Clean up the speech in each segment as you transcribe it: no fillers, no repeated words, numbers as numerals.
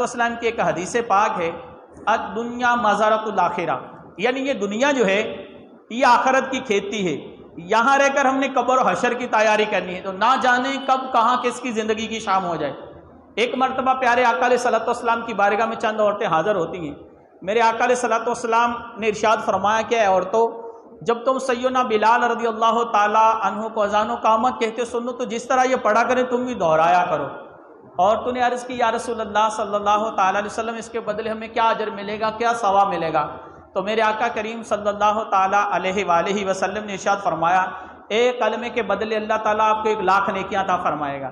والسلام کی ایک حدیث پاک ہے، الدنیا مزارۃ الآخرہ، یعنی یہ دنیا جو ہے یہ آخرت کی کھیتی ہے، یہاں رہ کر ہم نے قبر و حشر کی تیاری کرنی ہے، تو نہ جانے کب کہاں کس کی زندگی کی شام ہو جائے۔ ایک مرتبہ پیارے آقا علیہ الصلوۃ والسلام کی بارگاہ میں چند عورتیں حاضر ہوتی ہیں۔ میرے آقا علیہ الصلوۃ والسلام نے ارشاد فرمایا کہ اے عورتوں، جب تم سیدنا بلال رضی اللہ تعالیٰ عنہ کو اذان و اقامت کہتے سنو تو جس طرح یہ پڑھا کریں تم بھی دہرایا کرو۔ عورتوں نے عرض کی یا رسول اللہ صلی اللہ تعالیٰ علیہ وسلم، اس کے بدلے ہمیں کیا اجر ملے گا، کیا ثواب ملے گا؟ تو میرے آقا کریم صلی اللہ تعالیٰ علیہ وآلہ وسلم نے ارشاد فرمایا، ایک کلمے کے بدلے اللہ تعالیٰ آپ کو 1,00,000 نیکیاں عطا فرمائے گا،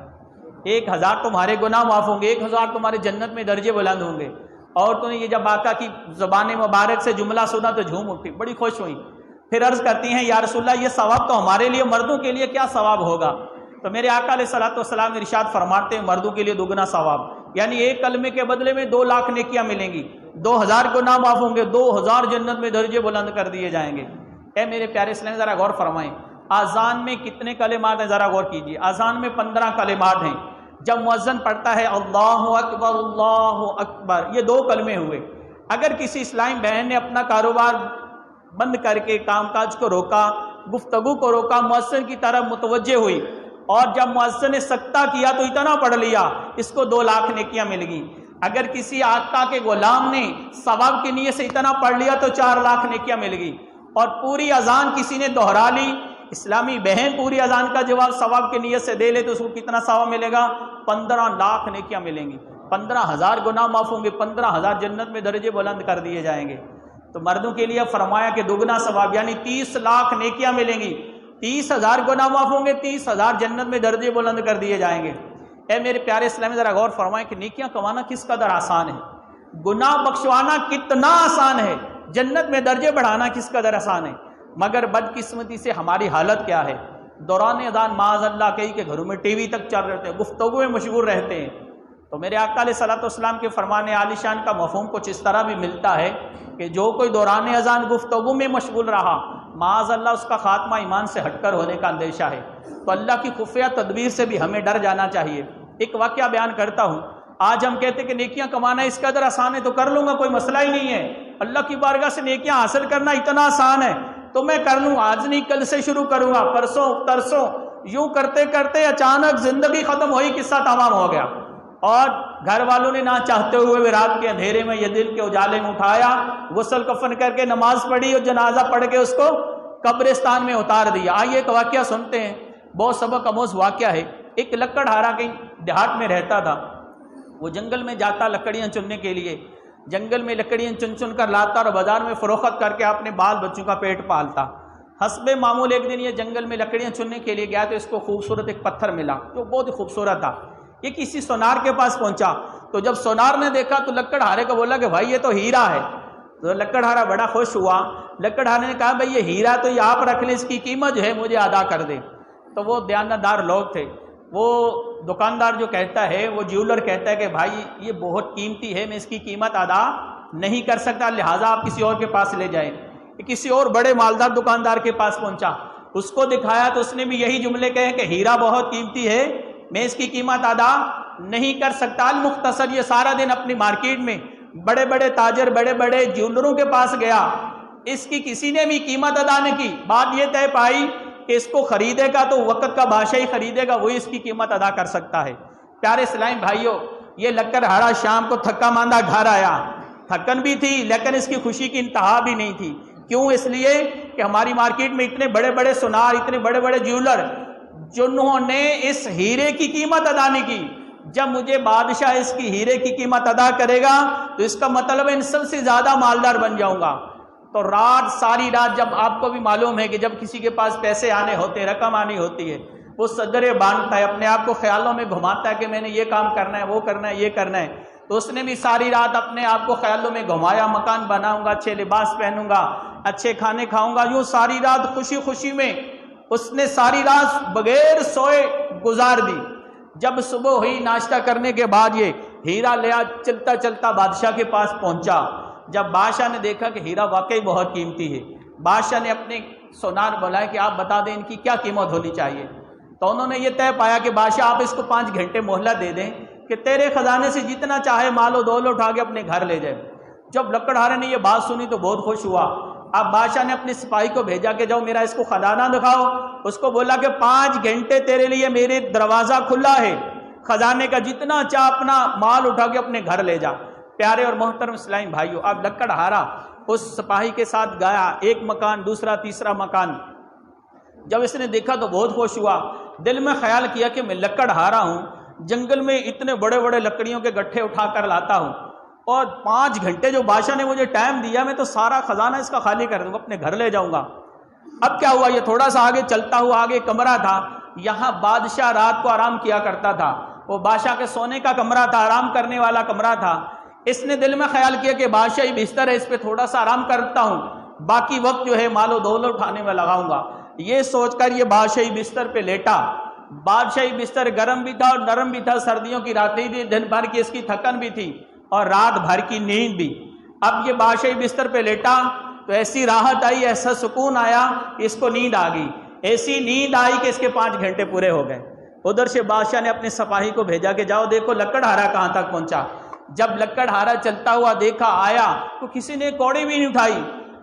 1,000 تمہارے گناہ معاف ہوں گے، 1,000 تمہارے جنت میں درجے بلند ہوں گے۔ عورتوں نے یہ جب آقا کی زبان مبارک سے جملہ سنا تو جھوم اٹھی، بڑی خوش ہوئی، پھر عرض کرتی ہیں یا رسول اللہ یہ ثواب تو ہمارے لیے، مردوں کے لیے کیا ثواب ہوگا؟ تو میرے آقا علیہ الصلوۃ والسلام نے ارشاد فرماتے ہیں مردوں کے لیے دگنا ثواب، یعنی ایک کلمے کے بدلے میں 2,00,000 نیکیاں ملیں گی، 2,000 گناہ معاف ہوں گے، 2,000 جنت میں درجے بلند کر دیے جائیں گے۔ اے میرے پیارے اسلام، ذرا غور فرمائیں، اذان میں کتنے کلمات ہیں؟ ذرا غور کیجیے، اذان میں 15 کلمات ہیں۔ جب مؤذن پڑھتا ہے اللہ اکبر اللہ اکبر، یہ 2 کلمے ہوئے۔ اگر کسی اسلامی بہن نے اپنا کاروبار بند کر کے کام کاج کو روکا، گفتگو کو روکا، مؤذن کی طرف متوجہ ہوئی اور جب مؤذن نے سکتہ کیا تو اتنا پڑھ لیا، اس کو 2,00,000 نیکیاں مل گئیں۔ اگر کسی آقا کے غلام نے ثواب کی نیت سے اتنا پڑھ لیا تو 4,00,000 نیکیاں مل گئی۔ اور پوری اذان کسی نے دہرا لی، اسلامی بہن پوری اذان کا جواب ثواب کی نیت سے دے لے تو اس کو کتنا ثواب ملے گا؟ 15,00,000 نیکیاں ملیں گی، 15,000 گناہ معاف ہوں گے، 15,000 جنت میں درجے بلند کر دیے جائیں گے۔ تو مردوں کے لیے فرمایا کہ دگنا ثواب، یعنی 30,00,000 نیکیاں ملیں گی، 30,000 گناہ معاف ہوں گے، 30,000 جنت میں درجے بلند کر دیے جائیں گے۔ اے میرے پیارے اسلامی، ذرا غور فرمائیں کہ نیکیاں کمانا کس قدر آسان ہے، گناہ بخشوانا کتنا آسان ہے، جنت میں درجے بڑھانا کس قدر آسان ہے۔ مگر بدقسمتی سے ہماری حالت کیا ہے؟ دوران اذان معاذ اللہ کئی کے گھروں میں ٹی وی تک چل رہتے ہیں، گفتگو میں مشغول رہتے ہیں۔ تو میرے آقا علیہ الصلوۃ والسلام کے فرمان عالی شان کا مفہوم کچھ اس طرح بھی ملتا ہے کہ جو کوئی دوران اذان گفتگو میں مشغول رہا، معاذ اللہ اس کا خاتمہ ایمان سے ہٹ کر ہونے کا اندیشہ ہے۔ تو اللہ کی خفیہ تدبیر سے بھی ہمیں ڈر جانا چاہیے۔ ایک واقعہ بیان کرتا ہوں۔ آج ہم کہتے ہیں کہ نیکیاں کمانا اس قدر آسان ہے تو کر لوں گا، کوئی مسئلہ ہی نہیں ہے، اللہ کی بارگاہ سے نیکیاں حاصل کرنا اتنا آسان ہے تو میں کر لوں، آج نہیں کل سے شروع کروں گا، پرسوں ترسوں، یوں کرتے کرتے اچانک زندگی ختم ہوئی، قصہ تمام ہو گیا، اور گھر والوں نے نہ چاہتے ہوئے بھی رات کے اندھیرے میں یا دل کے اجالے میں اٹھایا، غسل کفن کر کے نماز پڑھی اور جنازہ پڑھ کے اس کو قبرستان میں اتار دیا۔ آئیے ایک واقعہ سنتے ہیں، بہت سبق آموز واقعہ ہے۔ ایک لکڑہارا کہیں دیہات میں رہتا تھا، وہ جنگل میں جاتا لکڑیاں چننے کے لیے، جنگل میں لکڑیاں چن چن کر لاتا اور بازار میں فروخت کر کے اپنے بال بچوں کا پیٹ پالتا۔ حسب معمول ایک دن یہ جنگل میں لکڑیاں چننے کے لیے گیا تو اس کو خوبصورت ایک پتھر ملا جو بہت ہی خوبصورت تھا۔ یہ کسی سونار کے پاس پہنچا تو جب سونار نے دیکھا تو لکڑہارے کو بولا کہ بھائی یہ تو ہیرا ہے۔ تو لکڑہارا بڑا خوش ہوا۔ لکڑہارے نے کہا بھائی یہ ہیرا تو یہ آپ رکھ لیں، اس کی قیمت جو ہے مجھے ادا کر دے۔ تو وہ دیانتدار لوگ تھے، وہ دکاندار جو کہتا ہے، وہ جیولر کہتا ہے کہ بھائی یہ بہت قیمتی ہے، میں اس کی قیمت ادا نہیں کر سکتا، لہٰذا آپ کسی اور کے پاس لے جائیں۔ کسی اور بڑے مالدار دکاندار کے پاس پہنچا، اس کو دکھایا تو اس نے بھی یہی جملے کہے کہ ہیرا بہت قیمتی ہے، میں اس کی قیمت ادا نہیں کر سکتا۔ المختصر یہ سارا دن اپنی مارکیٹ میں بڑے بڑے تاجر، بڑے بڑے جیولروں کے پاس گیا، اس کی کسی نے بھی قیمت ادا نہیں کی۔ بات یہ طے پائی کہ اس کو خریدے گا تو وقت کا بادشاہ ہی خریدے گا، وہی اس کی قیمت ادا کر سکتا ہے۔ پیارے اسلامی بھائیوں، یہ لکڑہارا شام کو تھکا ماندہ گھر آیا، تھکن بھی تھی لیکن اس کی خوشی کی انتہا بھی نہیں تھی۔ کیوں؟ اس لیے کہ ہماری مارکیٹ میں اتنے بڑے بڑے سونار، اتنے بڑے بڑے جیولر جنہوں نے اس ہیرے کی قیمت ادا نہیں کی، جب مجھے بادشاہ اس کی ہیرے کی قیمت ادا کرے گا تو اس کا مطلب ان سب سے زیادہ مالدار بن جاؤں گا۔ تو رات، ساری رات، جب آپ کو بھی معلوم ہے کہ جب کسی کے پاس پیسے آنے ہوتے، رقم آنی ہوتی ہے، وہ صدرے باندھتا ہے، اپنے آپ کو خیالوں میں گھماتا ہے کہ میں نے یہ کام کرنا ہے، وہ کرنا ہے، یہ کرنا ہے۔ تو اس نے بھی ساری رات اپنے آپ کو خیالوں میں گھمایا، مکان بناؤں گا، اچھے لباس پہنوں گا، اچھے کھانے کھاؤں گا، یوں ساری رات خوشی خوشی میں اس نے ساری رات بغیر سوئے گزار دی۔ جب صبح ہوئی، ناشتہ کرنے کے بعد یہ ہیرا لیا، چلتا چلتا بادشاہ کے پاس پہنچا۔ جب بادشاہ نے دیکھا کہ ہیرا واقعی بہت قیمتی ہے، بادشاہ نے اپنے سونار بلایا کہ آپ بتا دیں ان کی کیا قیمت ہونی چاہیے۔ تو انہوں نے یہ طے پایا کہ بادشاہ آپ اس کو 5 گھنٹے مہلت دے دیں کہ تیرے خزانے سے جتنا چاہے مال و دولت اٹھا کے اپنے گھر لے جائے۔ جب لکڑہارے نے یہ بات سنی تو بہت خوش ہوا۔ اب بادشاہ نے اپنے سپاہی کو بھیجا کہ جاؤ میرا اس کو خزانہ دکھاؤ۔ اس کو بولا کہ 5 گھنٹے تیرے لیے میرے دروازہ کھلا ہے، خزانے کا جتنا چاہ اپنا مال اٹھا کے اپنے گھر لے جا۔ پیارے اور محترم اسلامی بھائیو، اب لکڑہارا اس سپاہی کے ساتھ گیا، ایک مکان، دوسرا، تیسرا مکان۔ جب اس نے دیکھا تو بہت خوش ہوا، دل میں خیال کیا کہ میں لکڑہارا ہوں، جنگل میں اتنے بڑے بڑے لکڑیوں کے گٹھے اٹھا کر لاتا ہوں، اور 5 گھنٹے جو بادشاہ نے مجھے ٹائم دیا میں تو سارا خزانہ اس کا خالی کر دوں گا، اپنے گھر لے جاؤں گا۔ اب کیا ہوا، یہ تھوڑا سا آگے چلتا ہوا، آگے کمرہ تھا، یہاں بادشاہ رات کو آرام کیا کرتا تھا، وہ بادشاہ کے سونے کا کمرہ تھا، آرام کرنے والا کمرہ تھا۔ اس نے دل میں خیال کیا کہ بادشاہی بستر ہے، اس پہ تھوڑا سا آرام کرتا ہوں، باقی وقت جو ہے مال و دولت اٹھانے میں لگاؤں گا۔ یہ سوچ کر یہ بادشاہی بستر پہ لیٹا۔ بادشاہی بستر گرم بھی تھا اور نرم بھی تھا، سردیوں کی راتیں تھی، دن بھر کی اس کی تھکن بھی تھی اور رات بھر کی نیند بھی۔ اب یہ بادشاہی بستر پہ لیٹا تو ایسی راحت آئی، ایسا سکون آیا کہ اس کو نیند آ گئی، ایسی نیند آئی کہ اس کے 5 گھنٹے پورے ہو گئے۔ ادھر سے بادشاہ نے اپنے سپاہی کو بھیجا کہ جاؤ دیکھو لکڑہارا کہاں تک پہنچا۔ جب لکڑہارا چلتا ہوا دیکھا آیا تو کسی نے کوڑی بھی نہیں اٹھائی۔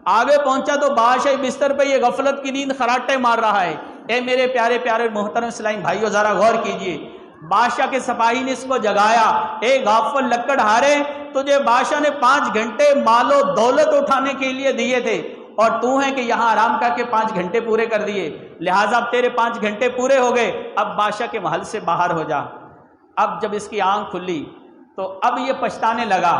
آگے پہنچا تو بادشاہی بستر پہ یہ غفلت کی نیند خراٹے مار رہا ہے۔ اے میرے پیارے پیارے محترم اسلامی بھائیو، ذرا غور کیجئے، بادشاہ کے سپاہی نے اس کو جگایا، اے غافل لکڑہارے، تجھے بادشاہ نے 5 گھنٹے مال و دولت اٹھانے کے لیے دیے تھے اور تو ہے کہ یہاں آرام کر کے 5 گھنٹے پورے کر دیے، لہٰذا اب تیرے 5 گھنٹے پورے ہو گئے، اب بادشاہ کے محل سے باہر ہو جا۔ اب جب اس کی آنکھ کھلی تو اب یہ پچھتانے لگا۔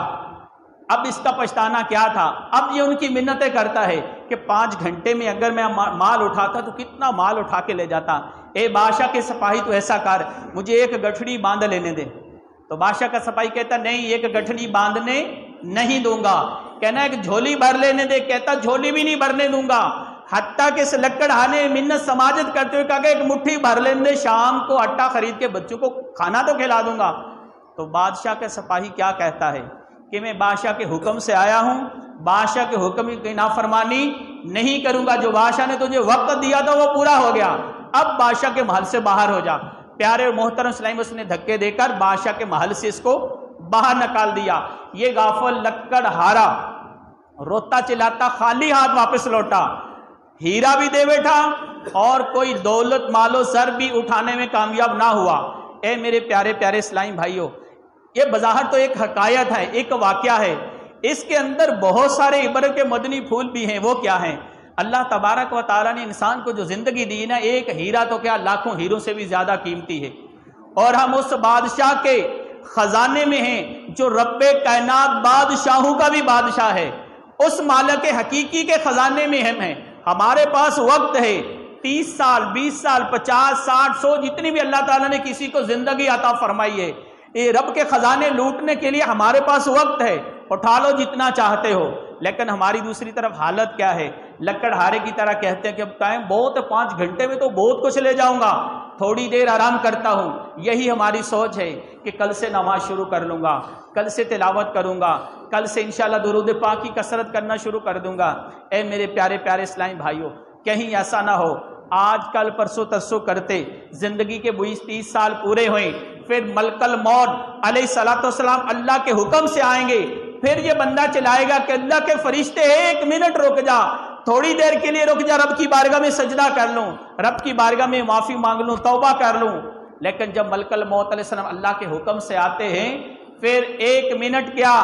اب اس کا پچھتانا کیا تھا، اب یہ ان کی منتیں کرتا ہے کہ 5 گھنٹے میں اگر میں مال اٹھاتا تو کتنا مال اٹھا کے لے جاتا۔ اے بادشاہ کے سپاہی تو ایسا کر، مجھے ایک گٹھڑی باندھ لینے دے۔ تو بادشاہ کا سپاہی کہتا نہیں، ایک گٹھڑی باندھنے نہیں دوں گا۔ کہنا ہے کہ جھولی بھر لینے دے، کہتا جھولی بھی نہیں بھرنے دوں گا۔ حتیٰ کہ اس لکڑہارے نے منت سماجت کرتے ہوئے کہا کہ ایک مٹھی بھر لینے دے، شام کو آٹا خرید کے بچوں کو کھانا تو کھلا دوں گا۔ تو بادشاہ کا سپاہی کیا کہتا ہے کہ میں بادشاہ کے حکم سے آیا ہوں، بادشاہ کے حکم کی نافرمانی نہیں کروں گا، جو بادشاہ نے تجھے وقت دیا تھا وہ پورا ہو گیا، اب بادشاہ کے محل سے باہر ہو جا۔ پیارے اور محترم اسلام، اس نے دھکے دے کر بادشاہ کے محل سے اس کو باہر نکال دیا۔ یہ غافل لکڑہارا روتا چلاتا خالی ہاتھ واپس لوٹا، ہیرا بھی دے بیٹھا اور کوئی دولت مال و زر بھی اٹھانے میں کامیاب نہ ہوا۔ اے میرے پیارے پیارے اسلامی بھائیوں، یہ بظاہر تو ایک حکایت ہے، ایک واقعہ ہے، اس کے اندر بہت سارے عبرت کے مدنی پھول بھی ہیں۔ وہ کیا ہیں؟ اللہ تبارک و تعالیٰ نے انسان کو جو زندگی دی نا، ایک ہیرا تو کیا لاکھوں ہیروں سے بھی زیادہ قیمتی ہے، اور ہم اس بادشاہ کے خزانے میں ہیں جو رب کائنات بادشاہوں کا بھی بادشاہ ہے، اس مالک حقیقی کے خزانے میں ہم ہیں۔ ہمارے پاس وقت ہے، 30 سال 20 سال 50 60 100 جتنی بھی اللہ تعالیٰ نے کسی کو زندگی عطا فرمائی ہے، یہ رب کے خزانے لوٹنے کے لیے ہمارے پاس وقت ہے، اٹھا لو جتنا چاہتے ہو۔ لیکن ہماری دوسری طرف حالت کیا ہے؟ لکڑہارے کی طرح کہتے ہیں کہ اب ٹائم بہت ہے، 5 گھنٹے میں تو بہت کچھ لے جاؤں گا، تھوڑی دیر آرام کرتا ہوں۔ یہی ہماری سوچ ہے کہ کل سے نماز شروع کر لوں گا، کل سے تلاوت کروں گا، کل سے انشاءاللہ درود پاک کی کثرت کرنا شروع کر دوں گا۔ اے میرے پیارے پیارے اسلامی بھائیوں، کہیں ایسا نہ ہو آج کل پرسوں ترسوں کرتے زندگی کے 20-30 سال پورے ہوئیں، پھر ملک الموت علیہ الصلوۃ والسلام اللہ کے حکم سے آئیں گے، پھر یہ بندہ چلائے گا کہ اللہ کے فرشتے 1 منٹ رک جا، تھوڑی دیر کے لیے رک جا، رب کی بارگاہ میں سجدہ کر لوں، رب کی بارگاہ میں معافی مانگ لوں، توبہ کر لوں۔ لیکن جب ملک الموت علیہ السلام اللہ کے حکم سے آتے ہیں، پھر 1 منٹ کیا،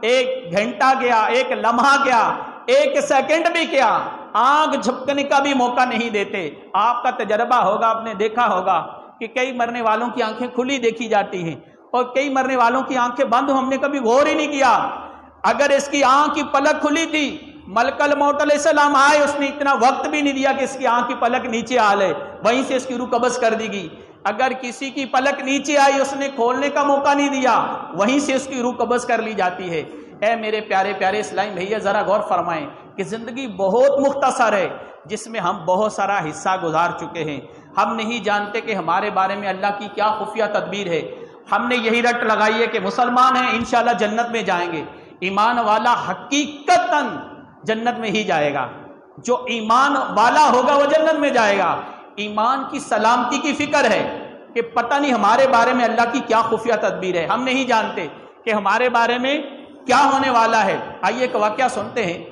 1 گھنٹہ گیا، 1 لمحہ گیا، 1 سیکنڈ بھی کیا، آنکھ جھپکنے کا بھی موقع نہیں دیتے۔ آپ کا تجربہ ہوگا، آپ نے دیکھا ہوگا کہ کئی مرنے والوں کی آنکھیں کھلی دیکھی جاتی ہیں اور کئی مرنے والوں کی آنکھیں بند، ہم نے کبھی غور ہی نہیں کیا۔ اگر اس کی آنکھ کی پلک کھلی تھی، ملک الموت علیہ السلام آئے، اس نے اتنا وقت بھی نہیں دیا کہ اس کی آنکھ کی پلک نیچے آ لے، وہیں سے اس کی روح قبض کر دی گئی۔ اگر کسی کی پلک نیچے آئی، اس نے کھولنے کا موقع نہیں دیا، وہیں سے اس کی روح قبض کر لی جاتی ہے۔ اے میرے پیارے پیارے اسلامی بھیا، ذرا غور فرمائیں کہ زندگی بہت مختصر ہے جس میں ہم بہت سارا حصہ گزار چکے ہیں۔ ہم نہیں جانتے کہ ہمارے بارے میں اللہ کی کیا خفیہ تدبیر ہے۔ ہم نے یہی رٹ لگائی ہے کہ مسلمان ہیں انشاءاللہ جنت میں جائیں گے۔ ایمان والا حقیقتاً جنت میں ہی جائے گا، جو ایمان والا ہوگا وہ جنت میں جائے گا۔ ایمان کی سلامتی کی فکر ہے، کہ پتہ نہیں ہمارے بارے میں اللہ کی کیا خفیہ تدبیر ہے، ہم نہیں جانتے کہ ہمارے بارے میں کیا ہونے والا ہے۔ آئیے ایک واقعہ سنتے ہیں۔